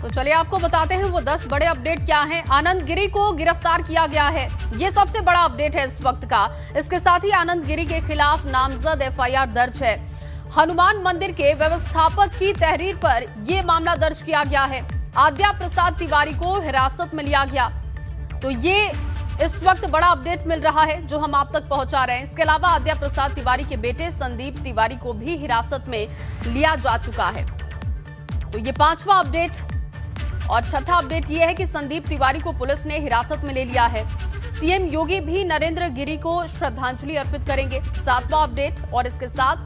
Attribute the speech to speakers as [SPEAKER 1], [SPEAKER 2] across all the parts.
[SPEAKER 1] तो चलिए आपको बताते हैं वो 10 बड़े अपडेट क्या हैं। आनंद गिरी को गिरफ्तार किया गया है, ये सबसे बड़ा अपडेट है इस वक्त का। इसके साथ ही आनंद गिरी के खिलाफ नामजद एफआईआर दर्ज है। हनुमान मंदिर के व्यवस्थापक की तहरीर पर यह मामला दर्ज किया गया है। आद्या प्रसाद तिवारी को हिरासत में लिया गया, तो ये इस वक्त बड़ा अपडेट मिल रहा है जो हम आप तक पहुंचा रहे हैं। इसके अलावा आद्या प्रसाद तिवारी के बेटे संदीप तिवारी को भी हिरासत में लिया जा चुका है। तो ये 5वां अपडेट। और छठा अपडेट यह है कि संदीप तिवारी को पुलिस ने हिरासत में ले लिया है। सीएम योगी भी नरेंद्र गिरी को श्रद्धांजलि अर्पित करेंगे। 7वां अपडेट। और इसके साथ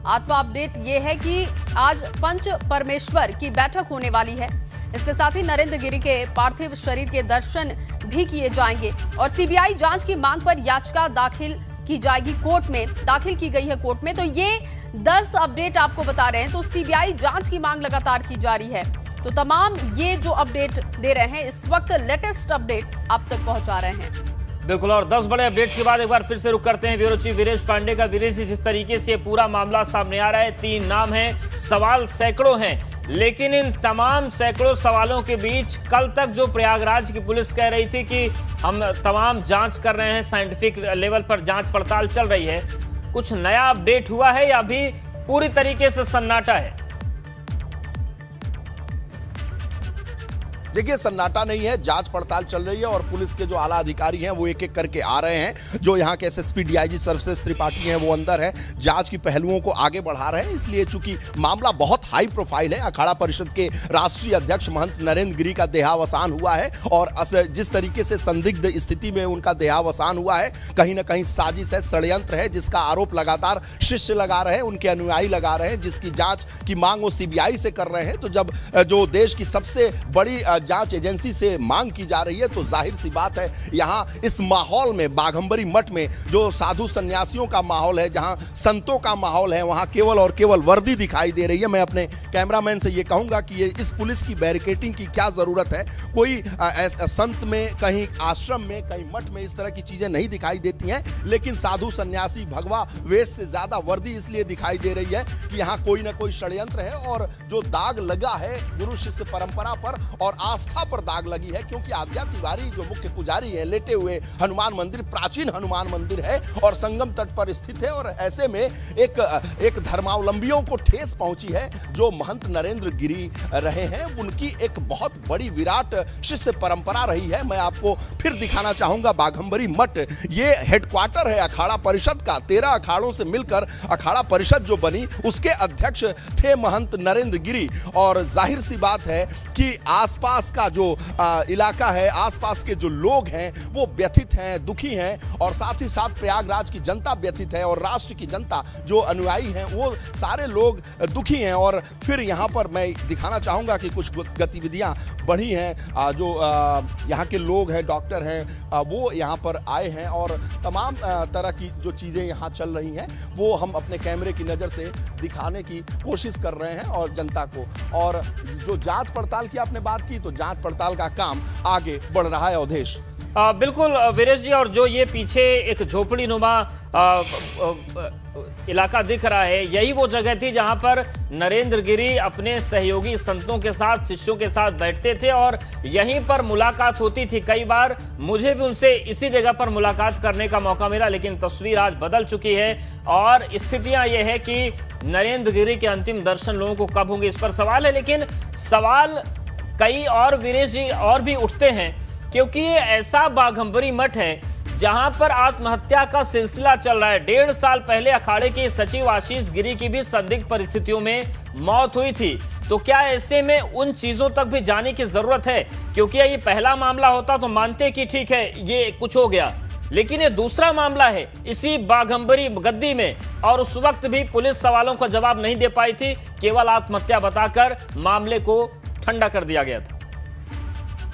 [SPEAKER 1] 8वां अपडेट यह है कि आज पंच परमेश्वर की बैठक होने वाली है। इसके साथ ही नरेंद्र गिरी के पार्थिव शरीर के दर्शन भी किए जाएंगे और सीबीआई जांच की मांग पर याचिका दाखिल की जाएगी कोर्ट में, दाखिल की गई है कोर्ट में। तो ये 10 अपडेट आपको बता रहे हैं। तो सीबीआई जांच की मांग लगातार की जा रही है। तो तमाम ये जो अपडेट दे रहे हैं इस वक्त लेटेस्ट अपडेट आप तक पहुंचा रहे हैं।
[SPEAKER 2] बिल्कुल। और 10 बड़े अपडेट के बाद एक बार फिर से रुक करते हैं ब्यूरो चीफ वीरेश पांडे का। वीरेश जी, जिस तरीके से पूरा मामला सामने आ रहा है, 3 नाम हैं, सवाल सैकड़ों हैं, लेकिन इन तमाम सैकड़ों सवालों के बीच कल तक जो प्रयागराज की पुलिस कह रही थी कि हम तमाम जांच कर रहे हैं, साइंटिफिक लेवल पर जांच पड़ताल चल रही है, कुछ नया अपडेट हुआ है या अभी पूरी तरीके से सन्नाटा है?
[SPEAKER 3] देखिए, सन्नाटा नहीं है, जांच पड़ताल चल रही है और पुलिस के जो आला अधिकारी हैं वो एक एक करके आ रहे हैं। जो यहाँ के एसएसपी डीआईजी सर्वश्रेष्ठ त्रिपाठी हैं वो अंदर है, जांच की पहलुओं को आगे बढ़ा रहे हैं। इसलिए चूंकि मामला बहुत हाई प्रोफाइल है, अखाड़ा परिषद के राष्ट्रीय अध्यक्ष महंत नरेंद्र गिरी का देहावसान हुआ है और जिस तरीके से संदिग्ध स्थिति में उनका देहावसान हुआ है, कहीं ना कहीं साजिश है, षड्यंत्र है, जिसका आरोप लगातार शिष्य लगा रहे हैं, उनके अनुयायी लगा रहे हैं, जिसकी जांच की मांग वो सीबीआई से कर रहे हैं। तो जब जो देश की सबसे बड़ी जांच एजेंसी से मांग की जा रही है तो जाहिर सी बात है यहां इस माहौल में, बाघंबरी मठ में जो साधु सन्यासियों का माहौल है, जहां संतों का माहौल है, वहां केवल और केवल वर्दी दिखाई दे रही है। मैं अपने कैमरामैन से ये कहूंगा कि ये इस पुलिस की बैरिकेटिंग की क्या जरूरत है। कोई संत में, कहीं आश्रम में, कहीं मठ में इस तरह की चीजें नहीं दिखाई देती हैं, लेकिन साधु सन्यासी भगवा वेश से ज्यादा वर्दी इसलिए दिखाई दे रही है कि यहाँ कोई ना कोई षड्यंत्र है और जो दाग लगा है गुरु शिष्य परंपरा पर और आस्था पर दाग लगी है। क्योंकि आद्या तिवारी जो मुख्य पुजारी है, लेटे हुए हनुमान मंदिर, प्राचीन हनुमान मंदिर है और संगम तट पर स्थित है और ऐसे में एक धर्मावलंबियों को ठेस पहुंची है। जो महंत नरेंद्र गिरी रहे हैं उनकी एक बहुत बड़ी विराट शिष्य परंपरा रही है। मैं आपको फिर दिखाना चाहूंगा बाघंबरी मठ, ये हेडक्वार्टर है अखाड़ा परिषद का। 13 अखाड़ों से मिलकर अखाड़ा परिषद जो बनी उसके अध्यक्ष थे महंत नरेंद्र गिरी। और जाहिर सी बात है कि आसपास का जो इलाका है, आसपास के जो लोग हैं वो व्यथित हैं, दुखी हैं और साथ ही साथ प्रयागराज की जनता व्यथित है और राष्ट्र की जनता जो अनुयायी हैं वो सारे लोग दुखी हैं। और फिर यहाँ पर मैं दिखाना चाहूँगा कि कुछ गतिविधियाँ बढ़ी हैं। जो यहाँ के लोग हैं, डॉक्टर हैं, वो यहाँ पर आए हैं और तमाम तरह की जो चीज़ें यहाँ चल रही हैं वो हम अपने कैमरे की नज़र से दिखाने की कोशिश कर रहे हैं और जनता को। और जो जांच पड़ताल की आपने बात की, तो जांच पड़ताल का काम आगे बढ़ रहा है। अवधेश,
[SPEAKER 2] बिल्कुल वीरेश जी। और जो ये पीछे एक झोपड़ी नुमा इलाका दिख रहा है, यही वो जगह थी जहां पर नरेंद्र गिरी अपने सहयोगी संतों के साथ, शिष्यों के साथ बैठते थे और यहीं पर मुलाकात होती थी। कई बार मुझे भी उनसे इसी जगह पर मुलाकात करने का मौका मिला, लेकिन तस्वीर आज बदल चुकी है और स्थितियां ये है कि नरेंद्र गिरी के अंतिम दर्शन लोगों को कब होंगे, इस पर सवाल है। लेकिन सवाल कई और वीरेश जी और भी उठते हैं, क्योंकि ये ऐसा बाघंबरी मठ है जहां पर आत्महत्या का सिलसिला चल रहा है। 1.5 साल पहले अखाड़े के सचिव आशीष गिरी की भी संदिग्ध परिस्थितियों में मौत हुई थी। तो क्या ऐसे में उन चीजों तक भी जाने की जरूरत है? क्योंकि ये पहला मामला होता तो मानते कि ठीक है ये कुछ हो गया, लेकिन ये दूसरा मामला है इसी बाघंबरी गद्दी में और उस वक्त भी पुलिस सवालों का जवाब नहीं दे पाई थी, केवल आत्महत्या बताकर मामले को ठंडा कर दिया गया था।